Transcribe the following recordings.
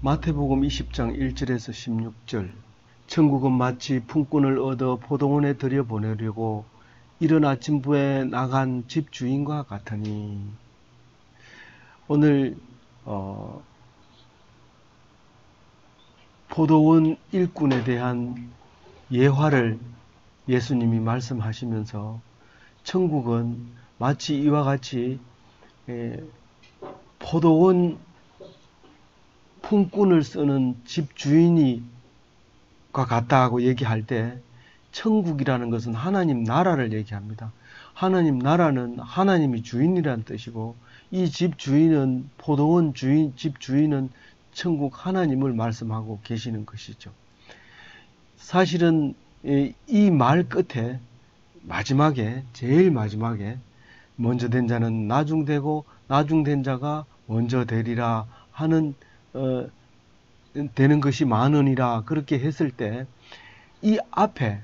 마태복음 20장 1절에서 16절. 천국은 마치 품꾼을 얻어 포도원에 들여보내려고 이른 아침부에 나간 집주인과 같으니. 오늘 포도원 일꾼에 대한 예화를 예수님이 말씀하시면서 천국은 마치 이와 같이 포도원 품꾼을 쓰는 집주인과 같다고 얘기할 때 천국이라는 것은 하나님 나라를 얘기합니다. 하나님 나라는 하나님이 주인이라는 뜻이고 이 집주인은 포도원 주인, 집주인은 천국 하나님을 말씀하고 계시는 것이죠. 사실은 이 말 끝에 마지막에 제일 마지막에 먼저 된 자는 나중되고 나중된 자가 먼저 되리라 하는 되는 것이 많으니라 그렇게 했을 때 이 앞에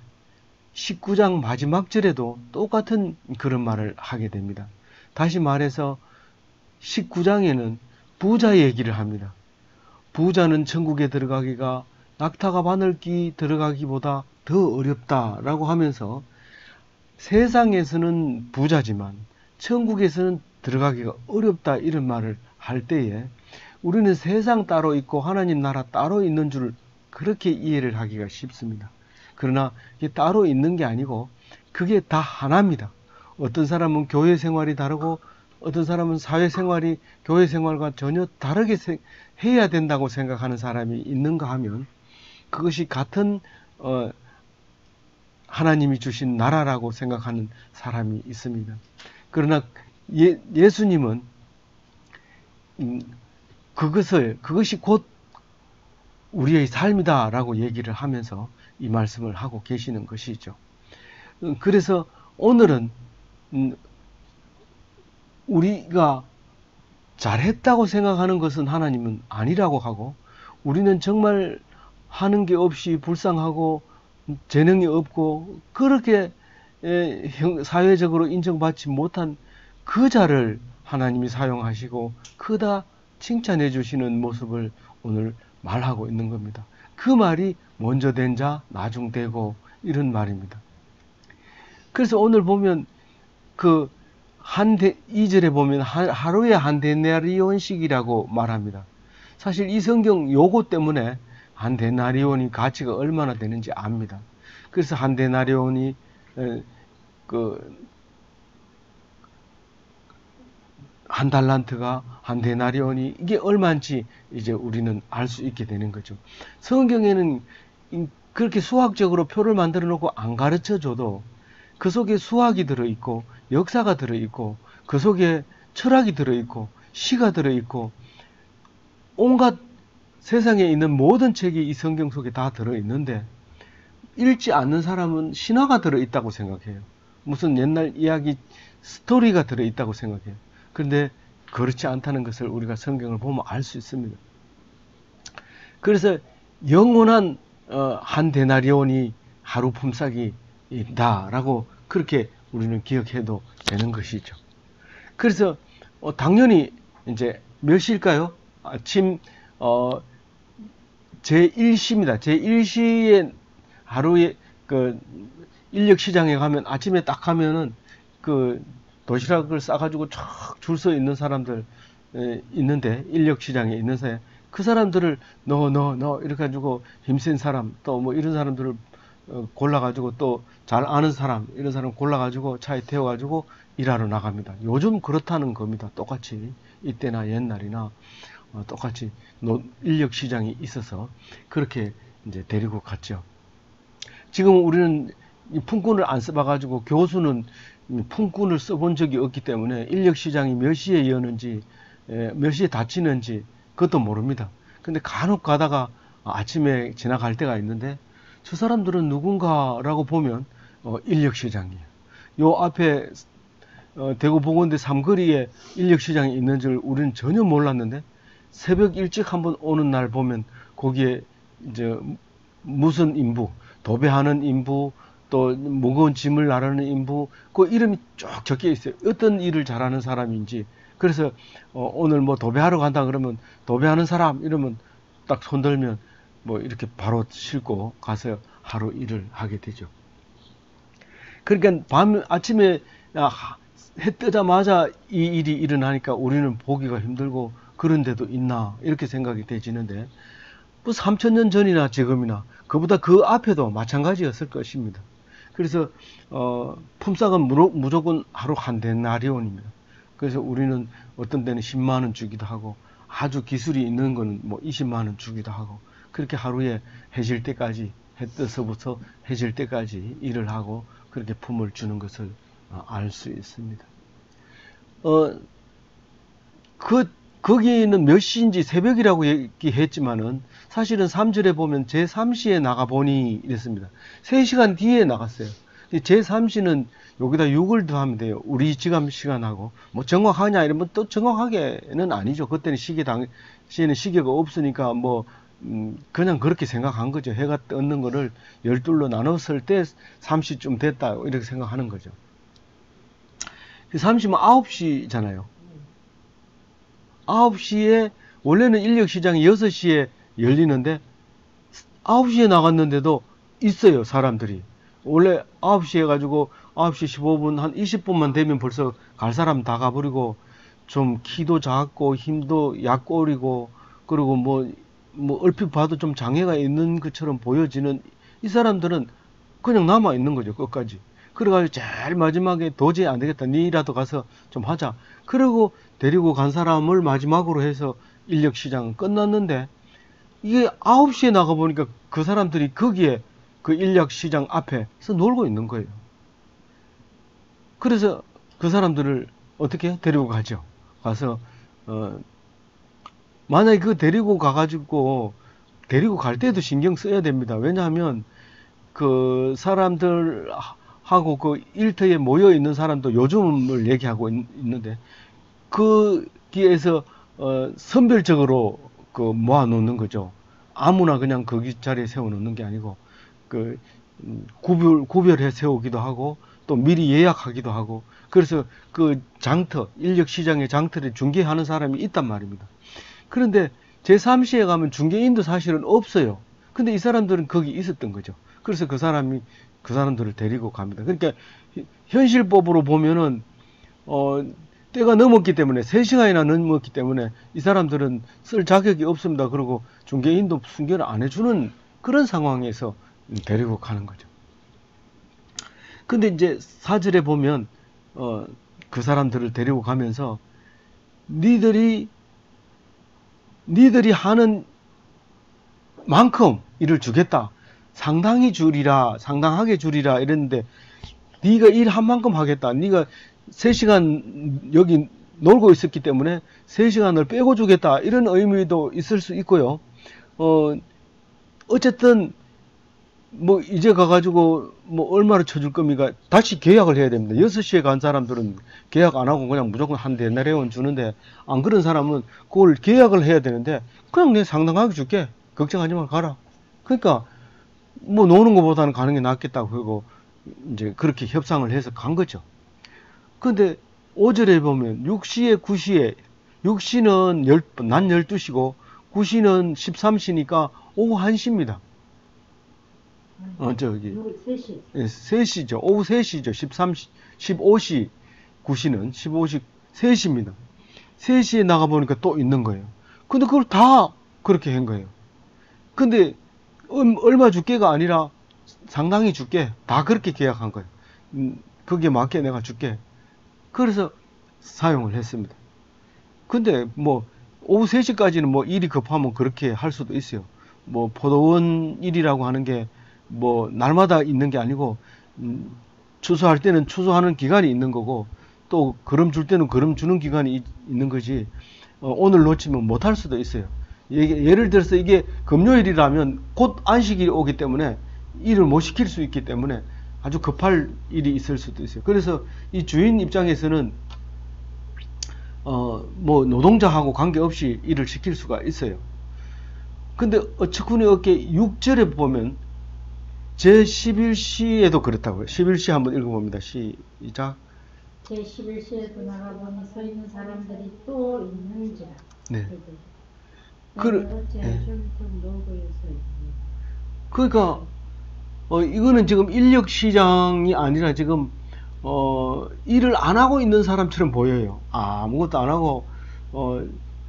19장 마지막 절에도 똑같은 그런 말을 하게 됩니다. 다시 말해서 19장에는 부자 얘기를 합니다. 부자는 천국에 들어가기가 낙타가 바늘기 들어가기보다 더 어렵다라고 하면서 세상에서는 부자지만 천국에서는 들어가기가 어렵다 이런 말을 할 때에 우리는 세상 따로 있고 하나님 나라 따로 있는 줄 그렇게 이해를 하기가 쉽습니다. 그러나 이게 따로 있는 게 아니고 그게 다 하나입니다. 어떤 사람은 교회 생활이 다르고 어떤 사람은 사회 생활이 교회 생활과 전혀 다르게 해야 된다고 생각하는 사람이 있는가 하면 그것이 같은 하나님이 주신 나라라고 생각하는 사람이 있습니다. 그러나 예수님은 그것이 곧 우리의 삶이다 라고 얘기를 하면서 이 말씀을 하고 계시는 것이죠. 그래서 오늘은 우리가 잘했다고 생각하는 것은 하나님은 아니라고 하고 우리는 정말 하는 게 없이 불쌍하고 재능이 없고 그렇게 사회적으로 인정받지 못한 그 자를 하나님이 사용하시고 그다 칭찬해 주시는 모습을 오늘 말하고 있는 겁니다. 그 말이 먼저 된 자 나중 되고 이런 말입니다. 그래서 오늘 보면 그 2절에 보면 하루에 한 데나리온씩이라고 말합니다. 사실 이 성경 요거 때문에 한 데나리온이 가치가 얼마나 되는지 압니다. 그래서 한 데나리온이 한 달란트가 한 데나리온이 이게 얼마인지 이제 우리는 알 수 있게 되는 거죠. 성경에는 그렇게 수학적으로 표를 만들어 놓고 안 가르쳐 줘도 그 속에 수학이 들어 있고 역사가 들어 있고 그 속에 철학이 들어 있고 시가 들어 있고 온갖 세상에 있는 모든 책이 이 성경 속에 다 들어 있는데 읽지 않는 사람은 신화가 들어 있다고 생각해요. 무슨 옛날 이야기 스토리가 들어 있다고 생각해요. 그런데 그렇지 않다는 것을 우리가 성경을 보면 알 수 있습니다. 그래서 영원한 한 데나리온이 하루 품삯이다 라고 그렇게 우리는 기억해도 되는 것이죠. 그래서 당연히 이제 몇 시일까요? 아침 제1시입니다. 제1시에 하루에 그 인력시장에 가면 아침에 딱 가면은 그 도시락을 싸가지고 쫙 줄 서 있는 사람들 있는데 인력시장에 있는 사람 그 사람들을 너 이렇게 가지고 힘센 사람 또 뭐 이런 사람들을 골라가지고 또 잘 아는 사람 이런 사람 골라가지고 차에 태워가지고 일하러 나갑니다. 요즘 그렇다는 겁니다. 똑같이 이때나 옛날이나 똑같이 인력시장이 있어서 그렇게 이제 데리고 갔죠. 지금 우리는 품꾼을 안 써봐가지고 교수는 품꾼을 써본 적이 없기 때문에 인력시장이 몇 시에 여는지 몇 시에 닫히는지 그것도 모릅니다. 근데 간혹 가다가 아침에 지나갈 때가 있는데 저 사람들은 누군가라고 보면 인력시장이에요. 요 앞에 대구 보건대 삼거리에 인력시장이 있는 줄 우리는 전혀 몰랐는데 새벽 일찍 한번 오는 날 보면 거기에 이제 무슨 인부, 도배하는 인부, 또 무거운 짐을 나르는 인부, 그 이름이 쭉 적혀 있어요. 어떤 일을 잘하는 사람인지. 그래서 오늘 뭐 도배하러 간다 그러면 도배하는 사람 이러면 딱 손들면 뭐 이렇게 바로 싣고 가서 하루 일을 하게 되죠. 그러니까 아침에 해 뜨자마자 이 일이 일어나니까 우리는 보기가 힘들고 그런 데도 있나 이렇게 생각이 되지는데 뭐 3000년 전이나 지금이나 그보다 그 앞에도 마찬가지였을 것입니다. 그래서 품삯은 무조건 하루 한 데나리온입니다. 그래서 우리는 어떤 데는 10만 원 주기도 하고 아주 기술이 있는 거는 뭐 20만 원 주기도 하고 그렇게 하루에 해질 때까지 해 떠서부터 해질 때까지 일을 하고 그렇게 품을 주는 것을 알 수 있습니다. 거기는 몇 시인지 새벽이라고 얘기했지만은 사실은 3절에 보면 제3시에 나가보니 이랬습니다. 3시간 뒤에 나갔어요. 제3시는 여기다 6을 더하면 돼요. 우리 지금 시간하고 뭐 정확하냐 이러면 또 정확하게는 아니죠. 그때는 당시에는 시계가 없으니까 뭐 그냥 그렇게 생각한 거죠. 해가 떴는 거를 12로 나눴을 때 3시쯤 됐다 이렇게 생각하는 거죠. 3시면 9시잖아요. 9시에 원래는 인력시장이 6시에 열리는데 9시에 나갔는데도 있어요. 사람들이. 원래 9시 해가지고 9시 15분 한 20분만 되면 벌써 갈 사람 다 가버리고 좀 키도 작고 힘도 약골이고 그리고 뭐 얼핏 봐도 좀 장애가 있는 것처럼 보여지는 이 사람들은 그냥 남아 있는 거죠. 끝까지. 그래가지고 제일 마지막에 도저히 안 되겠다. 니라도 가서 좀 하자. 그리고 데리고 간 사람을 마지막으로 해서 인력시장은 끝났는데 이게 9시에 나가보니까 그 사람들이 거기에 그 인력시장 앞에서 놀고 있는 거예요. 그래서 그 사람들을 어떻게 데리고 가죠. 가서 만약에 그 데리고 가가지고 데리고 갈 때도 신경 써야 됩니다. 왜냐하면 그 사람들하고 그 일터에 모여 있는 사람도 요즘을 얘기하고 있는데 거기에서 선별적으로 그 모아놓는 거죠. 아무나 그냥 거기 자리에 세워놓는 게 아니고 그 구별해 세우기도 하고 또 미리 예약하기도 하고 그래서 그 장터 인력시장의 장터를 중개하는 사람이 있단 말입니다. 그런데 제3시에 가면 중개인도 사실은 없어요. 근데 이 사람들은 거기 있었던 거죠. 그래서 그 사람들을 데리고 갑니다. 그러니까 현실법으로 보면은 때가 넘었기 때문에 3시간이나 넘었기 때문에 이 사람들은 쓸 자격이 없습니다. 그리고 중개인도 순결을 안 해주는 그런 상황에서 데리고 가는 거죠. 근데 이제 4절에 보면 그 사람들을 데리고 가면서 니들이 하는 만큼 일을 주겠다. 상당히 주리라, 상당하게 주리라 이랬는데 네가 일한 만큼 하겠다. 네가 3시간 여기 놀고 있었기 때문에 3시간을 빼고 주겠다. 이런 의미도 있을 수 있고요. 어쨌든 뭐 이제 가가지고 뭐 얼마를 쳐줄 겁니까? 다시 계약을 해야 됩니다. 6시에 간 사람들은 계약 안 하고 그냥 무조건 한 데나리온 주는데 안 그런 사람은 그걸 계약을 해야 되는데 그냥 내 상당하게 줄게. 걱정하지 말고 가라. 그러니까 뭐 노는 것보다는 가는 게 낫겠다고 그러고 이제 그렇게 협상을 해서 간 거죠. 근데 5절에 보면 6시에 9시에 6시는 낮 12시고 9시는 13시니까 오후 1시입니다. 저기 3시. 3시죠. 오후 3시죠. 13시, 15시, 9시는 15시, 3시입니다. 3시에 나가보니까 또 있는 거예요. 근데 그걸 다 그렇게 한 거예요. 근데 얼마 줄게가 아니라 상당히 줄게. 다 그렇게 계약한 거예요. 거기에 맞게 내가 줄게. 그래서 사용을 했습니다. 근데 뭐 오후 3시까지는 뭐 일이 급하면 그렇게 할 수도 있어요. 뭐 포도원 일이라고 하는 게 뭐 날마다 있는 게 아니고 추수할 때는 추수하는 기간이 있는 거고 또 거름 줄 때는 거름 주는 기간이 있는 거지 오늘 놓치면 못 할 수도 있어요. 예를 들어서 이게 금요일이라면 곧 안식일이 오기 때문에 일을 못 시킬 수 있기 때문에 아주 급할 일이 있을 수도 있어요. 그래서 이 주인 입장에서는 뭐 노동자하고 관계없이 일을 시킬 수가 있어요. 근데 어처구니 없게 6절에 보면 제11시에도 그렇다고요. 11시 한번 읽어봅니다. 시작. 제11시에도 나가보니 서 있는 사람들이 또 있는지라. 네. 예. 그러니까 이거는 지금 인력 시장이 아니라 지금 일을 안 하고 있는 사람처럼 보여요. 아무것도 안 하고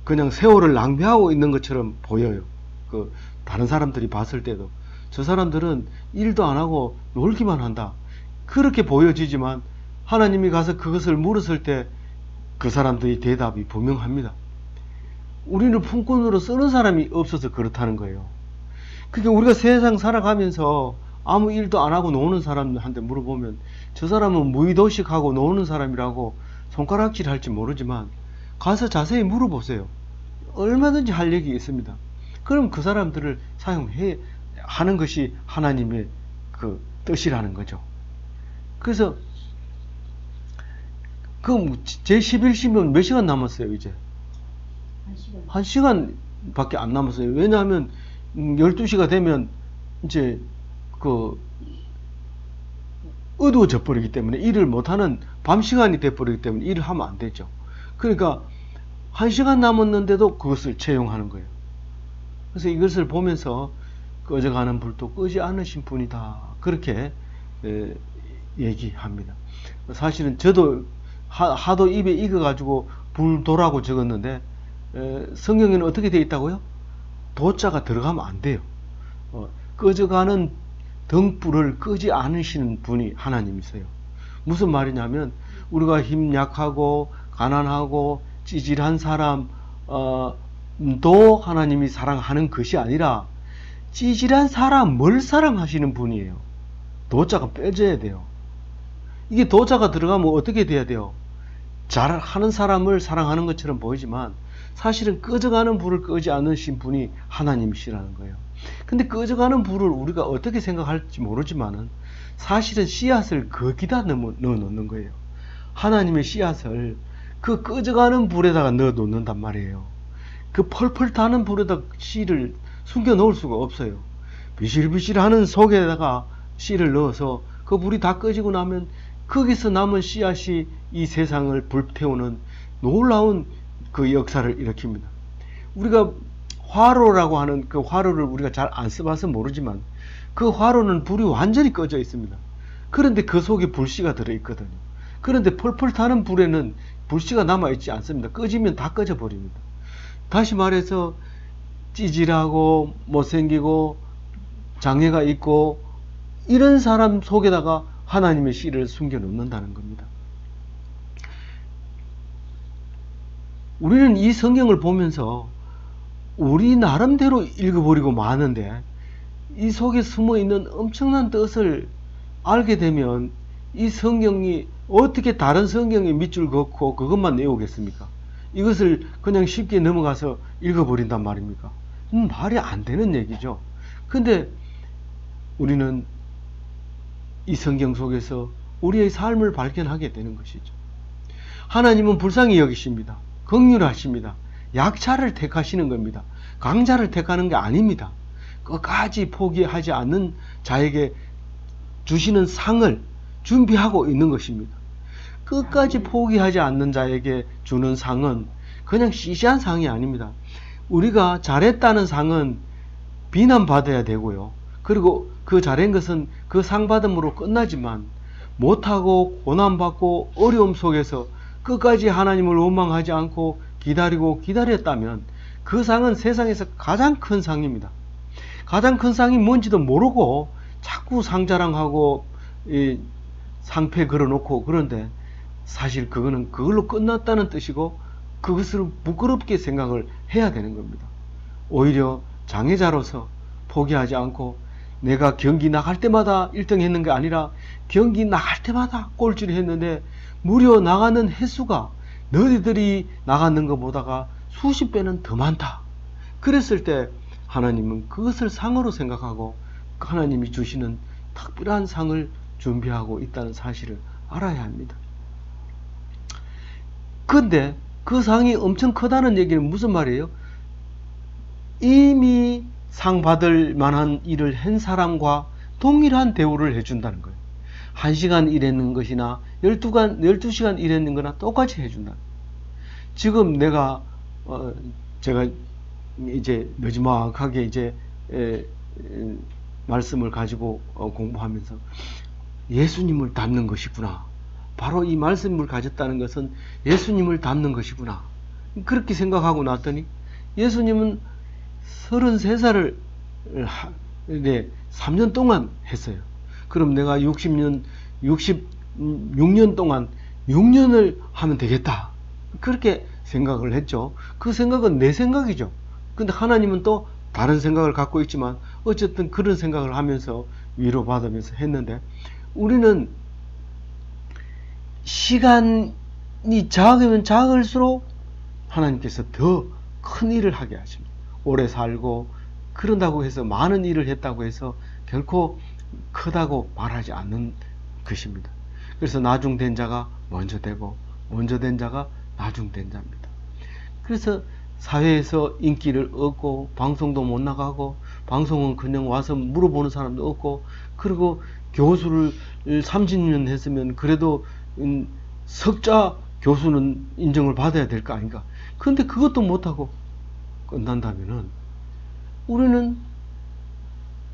그냥 세월을 낭비하고 있는 것처럼 보여요. 그 다른 사람들이 봤을 때도 저 사람들은 일도 안 하고 놀기만 한다, 그렇게 보여지지만 하나님이 가서 그것을 물었을 때 그 사람들의 대답이 분명합니다. 우리는 품꾼으로 쓰는 사람이 없어서 그렇다는 거예요. 그러니까 우리가 세상 살아가면서 아무 일도 안 하고 노는 사람한테 물어보면 저 사람은 무의도식하고 노는 사람이라고 손가락질 할지 모르지만 가서 자세히 물어보세요. 얼마든지 할 얘기 있습니다. 그럼 그 사람들을 사용해 하는 것이 하나님의 그 뜻이라는 거죠. 그래서 그럼 제 11시면 몇 시간 남았어요 이제? 1시간 밖에 안 남았어요. 왜냐하면 12시가 되면 이제 그 어두워져 버리기 때문에 일을 못하는 밤 시간이 돼 버리기 때문에 일을 하면 안 되죠. 그러니까 1시간 남았는데도 그것을 채용하는 거예요. 그래서 이것을 보면서 꺼져가는 불도 끄지 않으신 분이다, 그렇게 얘기합니다. 사실은 저도 하도 입에 익어가지고 불도라고 적었는데 성경에는 어떻게 되어 있다고요? 도자가 들어가면 안 돼요. 꺼져가는 등불을 끄지 않으시는 분이 하나님이세요. 무슨 말이냐면 우리가 힘 약하고 가난하고 찌질한 사람도 하나님이 사랑하는 것이 아니라 찌질한 사람을 사랑하시는 분이에요. 도자가 빼져야 돼요. 이게 도자가 들어가면 어떻게 돼야 돼요? 잘하는 사람을 사랑하는 것처럼 보이지만 사실은 꺼져가는 불을 끄지 않으신 분이 하나님이시라는 거예요. 근데 꺼져가는 불을 우리가 어떻게 생각할지 모르지만은 사실은 씨앗을 거기다 넣어 놓는 거예요. 하나님의 씨앗을 그 꺼져가는 불에다가 넣어 놓는단 말이에요. 그 펄펄 타는 불에다 씨를 숨겨 놓을 수가 없어요. 비실비실하는 속에다가 씨를 넣어서 그 불이 다 꺼지고 나면 거기서 남은 씨앗이 이 세상을 불태우는 놀라운 그 역사를 일으킵니다. 우리가 화로라고 하는 그 화로를 우리가 잘 안 써봐서 모르지만 그 화로는 불이 완전히 꺼져 있습니다. 그런데 그 속에 불씨가 들어있거든요. 그런데 펄펄 타는 불에는 불씨가 남아있지 않습니다. 꺼지면 다 꺼져 버립니다. 다시 말해서 찌질하고 못생기고 장애가 있고 이런 사람 속에다가 하나님의 씨를 숨겨 놓는다는 겁니다. 우리는 이 성경을 보면서 우리 나름대로 읽어버리고 마는데 이 속에 숨어있는 엄청난 뜻을 알게 되면 이 성경이 어떻게 다른 성경에 밑줄 긋고 그것만 내오겠습니까? 이것을 그냥 쉽게 넘어가서 읽어버린단 말입니까? 말이 안 되는 얘기죠. 근데 우리는 이 성경 속에서 우리의 삶을 발견하게 되는 것이죠. 하나님은 불쌍히 여기십니다. 긍휼하십니다. 약자를 택하시는 겁니다. 강자를 택하는 게 아닙니다. 끝까지 포기하지 않는 자에게 주시는 상을 준비하고 있는 것입니다. 끝까지 포기하지 않는 자에게 주는 상은 그냥 시시한 상이 아닙니다. 우리가 잘했다는 상은 비난받아야 되고요. 그리고 그 잘한 것은 그 상 받음으로 끝나지만 못하고 고난받고 어려움 속에서 끝까지 하나님을 원망하지 않고 기다리고 기다렸다면 그 상은 세상에서 가장 큰 상입니다. 가장 큰 상이 뭔지도 모르고 자꾸 상자랑하고 상패 걸어놓고 그런데 사실 그거는 그걸로 끝났다는 뜻이고 그것을 부끄럽게 생각을 해야 되는 겁니다. 오히려 장애자로서 포기하지 않고 내가 경기 나갈 때마다 1등 했는 게 아니라 경기 나갈 때마다 꼴찌를 했는데 무려 나가는 횟수가 너희들이 나가는 것보다가 수십 배는 더 많다. 그랬을 때 하나님은 그것을 상으로 생각하고 하나님이 주시는 특별한 상을 준비하고 있다는 사실을 알아야 합니다. 근데 그 상이 엄청 크다는 얘기는 무슨 말이에요? 이미 상 받을 만한 일을 한 사람과 동일한 대우를 해준다는 거예요. 1시간 일했는 것이나 12시간 일했는 거나 똑같이 해준다. 지금 제가 이제 느지막하게 이제 말씀을 가지고 공부하면서 예수님을 닮는 것이구나. 바로 이 말씀을 가졌다는 것은 예수님을 닮는 것이구나. 그렇게 생각하고 났더니 예수님은 33살을 3년 동안 했어요. 그럼 내가 66년 동안 6년을 하면 되겠다. 그렇게 생각을 했죠. 그 생각은 내 생각이죠. 근데 하나님은 또 다른 생각을 갖고 있지만 어쨌든 그런 생각을 하면서 위로받으면서 했는데, 우리는 시간이 작으면 작을수록 하나님께서 더 큰 일을 하게 하십니다. 오래 살고 그런다고 해서 많은 일을 했다고 해서 결코 크다고 말하지 않는 것입니다. 그래서 나중된 자가 먼저 되고 먼저 된 자가 나중된 자입니다. 그래서 사회에서 인기를 얻고 방송도 못 나가고 방송은 그냥 와서 물어보는 사람도 없고, 그리고 교수를 30년 했으면 그래도 석자 교수는 인정을 받아야 될 거 아닌가. 그런데 그것도 못하고 끝난다면은 우리는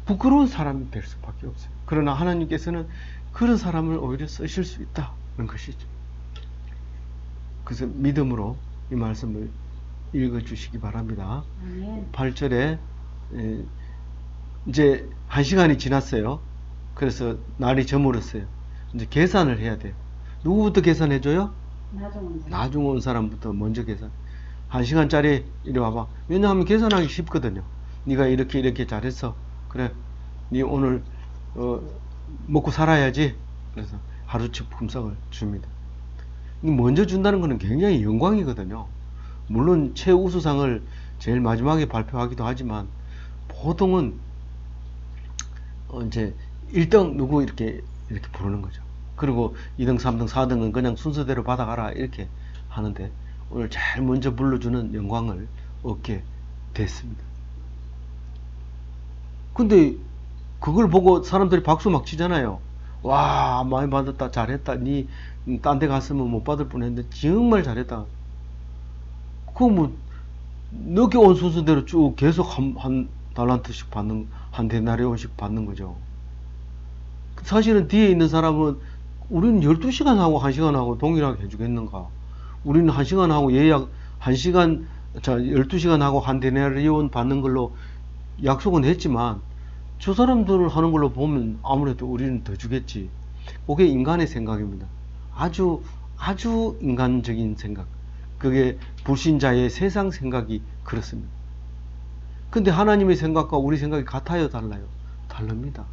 부끄러운 사람이 될 수밖에 없어요. 그러나 하나님께서는 그런 사람을 오히려 쓰실 수 있다는 것이죠. 그래서 믿음으로 이 말씀을 읽어주시기 바랍니다. 8절에 이제 1시간이 지났어요. 그래서 날이 저물었어요. 이제 계산을 해야 돼요. 누구부터 계산해줘요? 나중 온 사람부터 먼저 계산. 1시간짜리 이리 와봐. 왜냐하면 계산하기 쉽거든요. 네가 이렇게 잘했어. 그래, 네 오늘 먹고 살아야지. 그래서 하루치 품삯을 줍니다. 먼저 준다는 것은 굉장히 영광이거든요. 물론 최우수상을 제일 마지막에 발표하기도 하지만 보통은 이제 1등 누구 이렇게 부르는 거죠. 그리고 2등, 3등, 4등은 그냥 순서대로 받아가라 이렇게 하는데, 오늘 제일 먼저 불러주는 영광을 얻게 됐습니다. 근데 그걸 보고 사람들이 박수 막 치잖아요. 와, 많이 받았다, 잘했다, 니 딴 데 갔으면 못 받을 뻔했는데 정말 잘했다. 그거 뭐 늦게 온 순서대로 쭉 계속 한 달란트씩 받는, 한 데나리온씩 받는 거죠. 사실은 뒤에 있는 사람은 우리는 12시간 하고 1시간 하고 동일하게 해주겠는가? 우리는 1시간 하고 예약 1시간, 12시간 하고 한 데나리온 받는 걸로 약속은 했지만 저 사람들을 하는 걸로 보면 아무래도 우리는 더 주겠지. 그게 인간의 생각입니다. 아주 인간적인 생각. 그게 불신자의 세상 생각이 그렇습니다. 근데 하나님의 생각과 우리 생각이 같아요, 달라요? 다릅니다.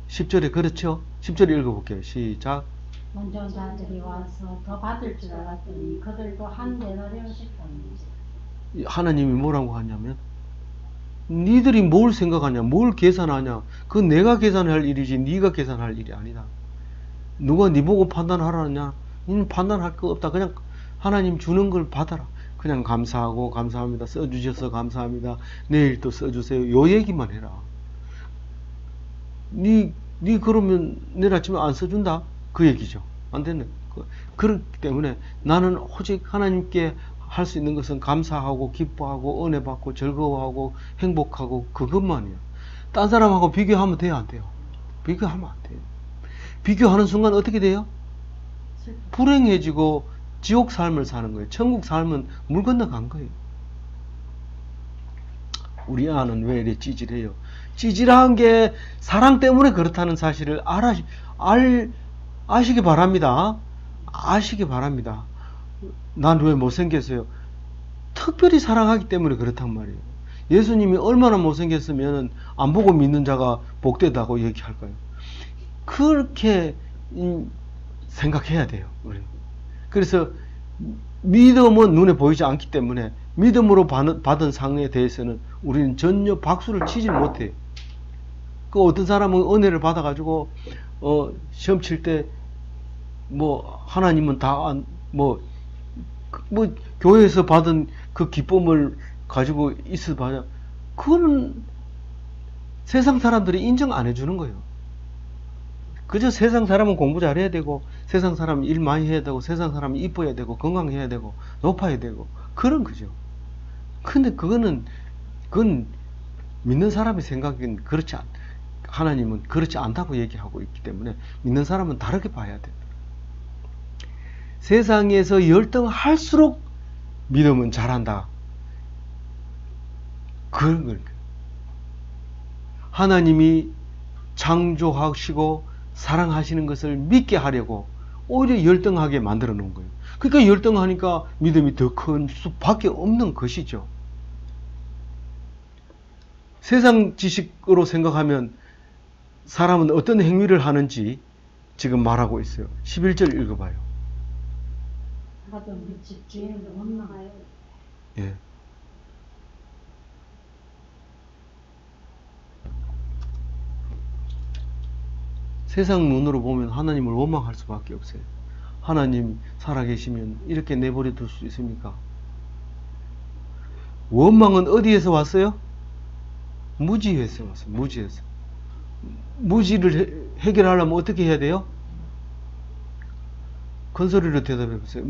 10절에 그렇죠? 10절 읽어볼게요. 시작. 먼저 온 자들이 와서 더 받을 줄 알았더니 그들도 한 데나리온씩 받는다. 하나님이 뭐라고 하냐면, 니들이 뭘 생각하냐, 뭘 계산하냐, 그건 내가 계산할 일이지 네가 계산할 일이 아니다. 누가 니 보고 판단하라냐? 니는 판단할 거 없다. 그냥 하나님 주는 걸 받아라. 그냥 감사하고 감사합니다. 써주셔서 감사합니다. 내일 또 써주세요. 요 얘기만 해라. 니 그러면 내일 아침에 안 써준다? 그 얘기죠. 안 되는. 그렇기 때문에 나는 오직 하나님께 할 수 있는 것은 감사하고 기뻐하고 은혜 받고 즐거워하고 행복하고 그것만이야. 딴 사람하고 비교하면 돼요, 안 돼요? 비교하면 안 돼요. 비교하는 순간 어떻게 돼요? 불행해지고 지옥 삶을 사는 거예요. 천국 삶은 물 건너간 거예요. 우리 아는 왜 이렇게 찌질해요? 찌질한 게 사랑 때문에 그렇다는 사실을 아시기 바랍니다. 아시기 바랍니다. 난 왜 못생겼어요? 특별히 사랑하기 때문에 그렇단 말이에요. 예수님이 얼마나 못생겼으면 안 보고 믿는 자가 복되다고 얘기할까요? 그렇게 생각해야 돼요, 우리. 그래서 믿음은 눈에 보이지 않기 때문에 믿음으로 받은 상에 대해서는 우리는 전혀 박수를 치지 못해요. 그 어떤 사람은 은혜를 받아가지고 시험 칠 때 뭐 하나님은 다 뭐 교회에서 받은 그 기쁨을 가지고 있어봐야 그거는 세상 사람들이 인정 안 해주는 거예요. 그저 세상 사람은 공부 잘해야 되고, 세상 사람은 일 많이 해야 되고, 세상 사람은 이뻐야 되고, 건강해야 되고, 높아야 되고, 그런 거죠. 근데 그거는 그건 믿는 사람의 생각은 그렇지 하나님은 그렇지 않다고 얘기하고 있기 때문에 믿는 사람은 다르게 봐야 된다. 세상에서 열등할수록 믿음은 잘한다. 그런 거예요. 하나님이 창조하시고 사랑하시는 것을 믿게 하려고 오히려 열등하게 만들어 놓은 거예요. 그러니까 열등하니까 믿음이 더 큰 수밖에 없는 것이죠. 세상 지식으로 생각하면 사람은 어떤 행위를 하는지 지금 말하고 있어요. 11절 읽어봐요. 예. 세상 눈으로 보면 하나님을 원망할 수밖에 없어요. 하나님 살아계시면 이렇게 내버려 둘 수 있습니까? 원망은 어디에서 왔어요? 무지에서 왔어요. 무지에서. 무지를 해결하려면 어떻게 해야 돼요? 큰 소리로 대답해 보세요.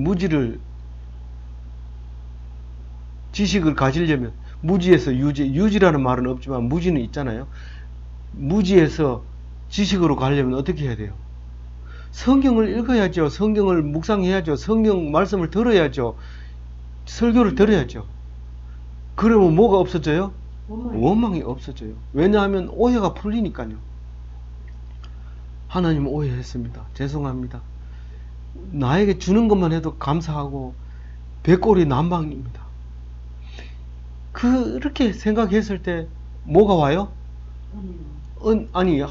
지식을 가지려면 무지에서 유지라는 말은 없지만 무지는 있잖아요. 무지에서 지식으로 가려면 어떻게 해야 돼요? 성경을 읽어야죠. 성경을 묵상해야죠. 성경 말씀을 들어야죠. 설교를 들어야죠. 그러면 뭐가 없어져요? 원망이 없어져요. 왜냐하면 오해가 풀리니까요. 하나님 오해했습니다. 죄송합니다. 나에게 주는 것만 해도 감사하고 백골이 난방입니다. 그렇게 생각했을 때 뭐가 와요? 아니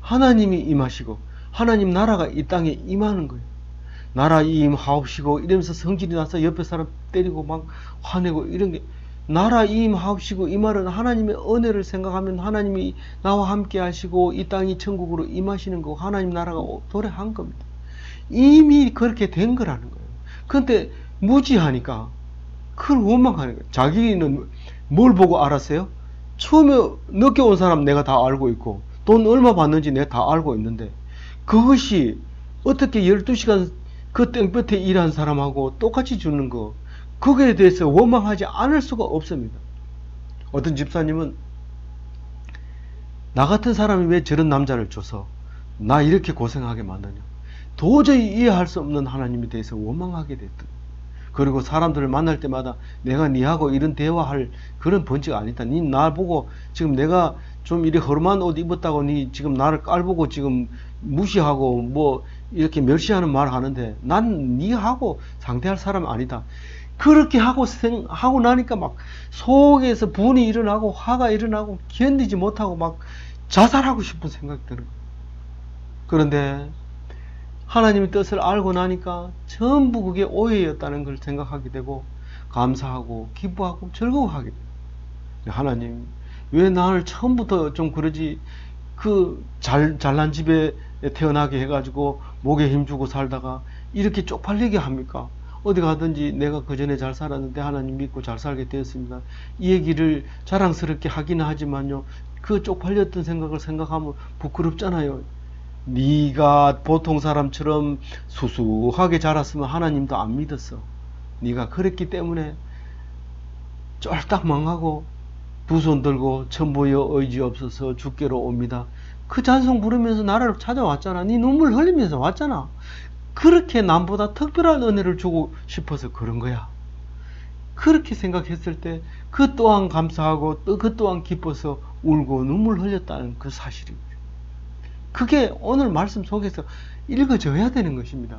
하나님이 임하시고 하나님 나라가 이 땅에 임하는 거예요. 나라 임하옵시고 이러면서 성질이 나서 옆에 사람 때리고 막 화내고 이런 게 나라 임하옵시고 이 말은 하나님의 은혜를 생각하면 하나님이 나와 함께 하시고 이 땅이 천국으로 임하시는 거고 하나님 나라가 도래한 겁니다. 이미 그렇게 된 거라는 거예요. 그런데 무지하니까 그걸 원망하는 거예요. 자기는 뭘 보고 알았어요? 처음에 늦게 온 사람 내가 다 알고 있고 돈 얼마 받는지 내가 다 알고 있는데 그것이 어떻게 12시간 그 땡볕에 일한 사람하고 똑같이 주는 거 그거에 대해서 원망하지 않을 수가 없습니다. 어떤 집사님은 나 같은 사람이 왜 저런 남자를 줘서 나 이렇게 고생하게 만드냐 도저히 이해할 수 없는 하나님에 대해서 원망하게 됐다. 그리고 사람들을 만날 때마다 내가 니하고 이런 대화할 그런 번지가 아니다. 니 나 보고 지금 내가 좀 이렇게 허름한 옷 입었다고 니 지금 나를 깔보고 지금 무시하고 뭐 이렇게 멸시하는 말 하는데 난 니하고 상대할 사람 아니다. 그렇게 하고 나니까 막 속에서 분이 일어나고 화가 일어나고 견디지 못하고 막 자살하고 싶은 생각이 드는 거예요. 그런데 하나님의 뜻을 알고 나니까 전부 그게 오해였다는 걸 생각하게 되고 감사하고 기뻐하고 즐거워하게 돼요. 하나님 왜 나를 처음부터 좀 그러지 그 잘난 집에 태어나게 해가지고 목에 힘주고 살다가 이렇게 쪽팔리게 합니까? 어디 가든지 내가 그 전에 잘 살았는데 하나님 믿고 잘 살게 되었습니다. 이 얘기를 자랑스럽게 하기는 하지만요 그 쪽팔렸던 생각을 생각하면 부끄럽잖아요. 네가 보통 사람처럼 수수하게 자랐으면 하나님도 안 믿었어. 네가 그랬기 때문에 쫄딱 망하고 두 손 들고 천부여 의지 없어서 주께로 옵니다. 그 찬송 부르면서 나를 찾아왔잖아. 네 눈물 흘리면서 왔잖아. 그렇게 남보다 특별한 은혜를 주고 싶어서 그런 거야. 그렇게 생각했을 때 그 또한 감사하고 또 그 또한 기뻐서 울고 눈물 흘렸다는 그 사실입니다. 그게 오늘 말씀 속에서 읽어져야 되는 것입니다.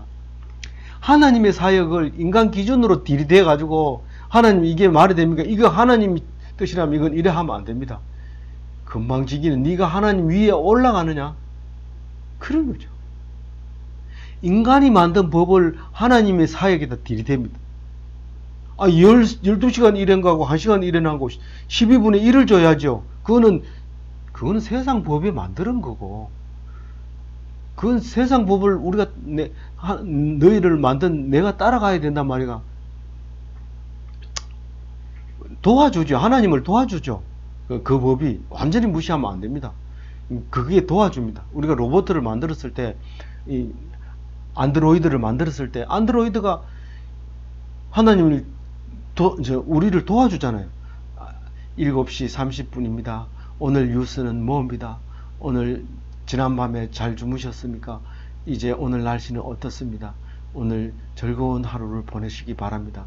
하나님의 사역을 인간 기준으로 들이대 가지고 하나님 이게 말이 됩니까? 이거 하나님 뜻이라면 이건 이래 하면 안 됩니다. 금방지기는 네가 하나님 위에 올라가느냐? 그런 거죠. 인간이 만든 법을 하나님의 사역에다 들이댑니다. 12시간 일한 거하고 1시간 일한 거하고 12분의 1을 줘야죠. 그거는 세상 법에 만드는 거고 그건 세상 법을 우리가 너희를 만든 내가 따라가야 된단 말이야. 도와주죠. 하나님을 도와주죠. 그 법이 완전히 무시하면 안 됩니다. 그게 도와줍니다. 우리가 로봇을 만들었을 때, 이 안드로이드를 만들었을 때 안드로이드가 하나님을 우리를 도와주잖아요. 7시 30분입니다. 오늘 뉴스는 뭡니다. 오늘 지난밤에 잘 주무셨습니까? 이제 오늘 날씨는 어떻습니다. 오늘 즐거운 하루를 보내시기 바랍니다.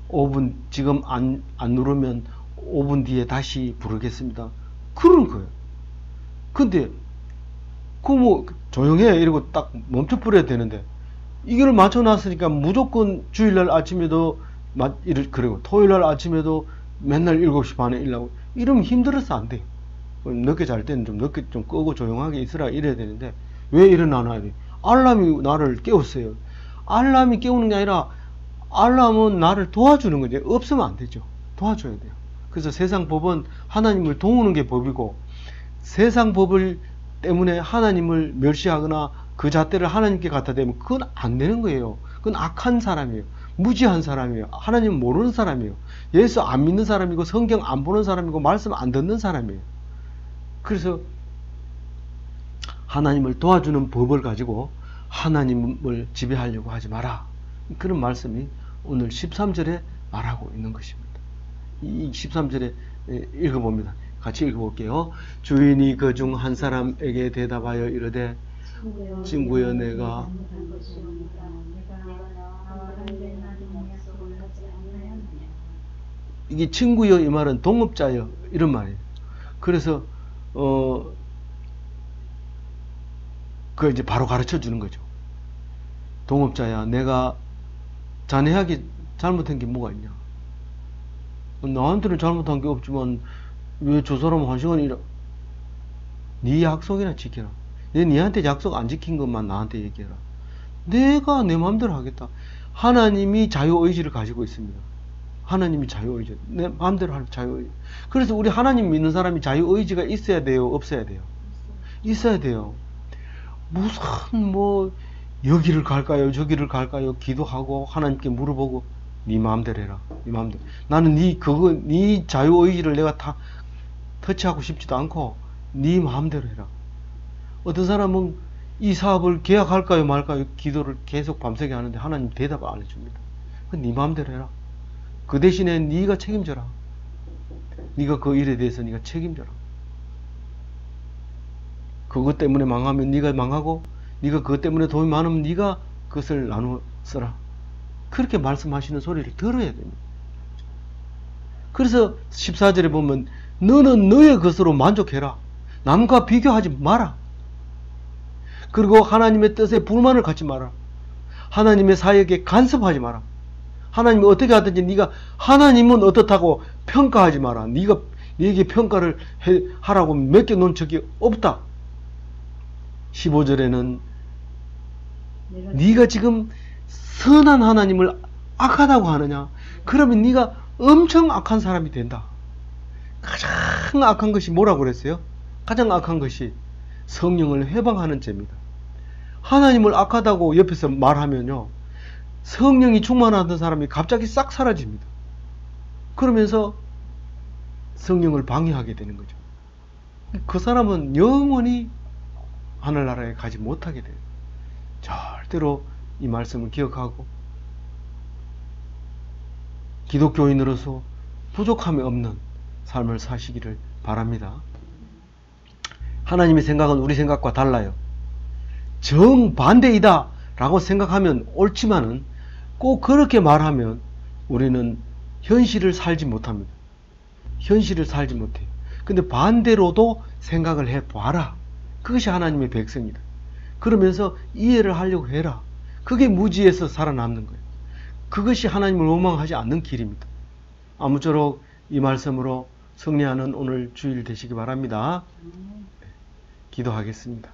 5분 지금 안 누르면 5분 뒤에 다시 부르겠습니다. 그런 거예요. 근데 그 뭐 조용해 이러고 딱 멈춰 버려야 되는데 이걸 맞춰놨으니까 무조건 주일날 아침에도 그리고 토요일날 아침에도 맨날 7시 반에 일어나고 이러면 힘들어서 안 돼요. 늦게 잘 때는 좀 늦게 좀 끄고 조용하게 있으라 이래야 되는데 왜 일어나놔야 돼? 알람이 나를 깨웠어요. 알람이 깨우는 게 아니라 알람은 나를 도와주는 거죠. 없으면 안 되죠. 도와줘야 돼요. 그래서 세상 법은 하나님을 도우는 게 법이고 세상 법을 때문에 하나님을 멸시하거나 그 잣대를 하나님께 갖다 대면 그건 안 되는 거예요. 그건 악한 사람이에요. 무지한 사람이에요. 하나님 모르는 사람이에요. 예수 안 믿는 사람이고 성경 안 보는 사람이고 말씀 안 듣는 사람이에요. 그래서 하나님을 도와주는 법을 가지고 하나님을 지배하려고 하지 마라. 그런 말씀이 오늘 13절에 말하고 있는 것입니다. 이 13절에 읽어봅니다. 같이 읽어볼게요. 주인이 그 중 한 사람에게 대답하여 이르되 친구여 내가 이게 친구여 이 말은 동업자여 이런 말이에요. 그래서 그 이제 바로 가르쳐 주는 거죠. 동업자야 내가 자네에게 잘못한 게 뭐가 있냐? 나한테는 잘못한 게 없지만 왜 저 사람은 1시간이라 네 약속이나 지켜라. 니한테 약속 안 지킨 것만 나한테 얘기해라. 내가 내 마음대로 하겠다. 하나님이 자유의지를 가지고 있습니다. 하나님이 자유의지, 내 마음대로 할 자유의지. 그래서 우리 하나님 믿는 사람이 자유의지가 있어야 돼요? 없어야 돼요? 있어야 돼요. 무슨 뭐 여기를 갈까요? 저기를 갈까요? 기도하고 하나님께 물어보고 네 마음대로 해라. 네 마음대로. 나는 네 자유의지를 내가 다 터치하고 싶지도 않고 네 마음대로 해라. 어떤 사람은 이 사업을 계약할까요 말까요? 기도를 계속 밤새게 하는데 하나님 대답 안 해줍니다. 네 마음대로 해라. 그 대신에 네가 책임져라. 네가 그 일에 대해서 네가 책임져라. 그것 때문에 망하면 네가 망하고 네가 그것 때문에 돈이 많으면 네가 그것을 나누어 써라. 그렇게 말씀하시는 소리를 들어야 됩니다. 그래서 14절에 보면 너는 너의 것으로 만족해라. 남과 비교하지 마라. 그리고 하나님의 뜻에 불만을 갖지 마라. 하나님의 사역에 간섭하지 마라. 하나님이 어떻게 하든지 네가 하나님은 어떻다고 평가하지 마라. 네가 네게 평가를 하라고 맡겨놓은 적이 없다. 15절에는 네가 지금 선한 하나님을 악하다고 하느냐? 그러면 네가 엄청 악한 사람이 된다. 가장 악한 것이 뭐라고 그랬어요? 가장 악한 것이 성령을 회방하는 죄입니다. 하나님을 악하다고 옆에서 말하면요, 성령이 충만하던 사람이 갑자기 싹 사라집니다. 그러면서 성령을 방해하게 되는 거죠. 그 사람은 영원히 하늘나라에 가지 못하게 돼요. 절대로 이 말씀을 기억하고 기독교인으로서 부족함이 없는 삶을 사시기를 바랍니다. 하나님의 생각은 우리 생각과 달라요. 정반대이다 라고 생각하면 옳지만은 꼭 그렇게 말하면 우리는 현실을 살지 못합니다. 현실을 살지 못해요. 근데 반대로도 생각을 해봐라. 그것이 하나님의 백성이다. 그러면서 이해를 하려고 해라. 그게 무지에서 살아남는 거예요. 그것이 하나님을 원망하지 않는 길입니다. 아무쪼록 이 말씀으로 승리하는 오늘 주일 되시기 바랍니다. 기도하겠습니다.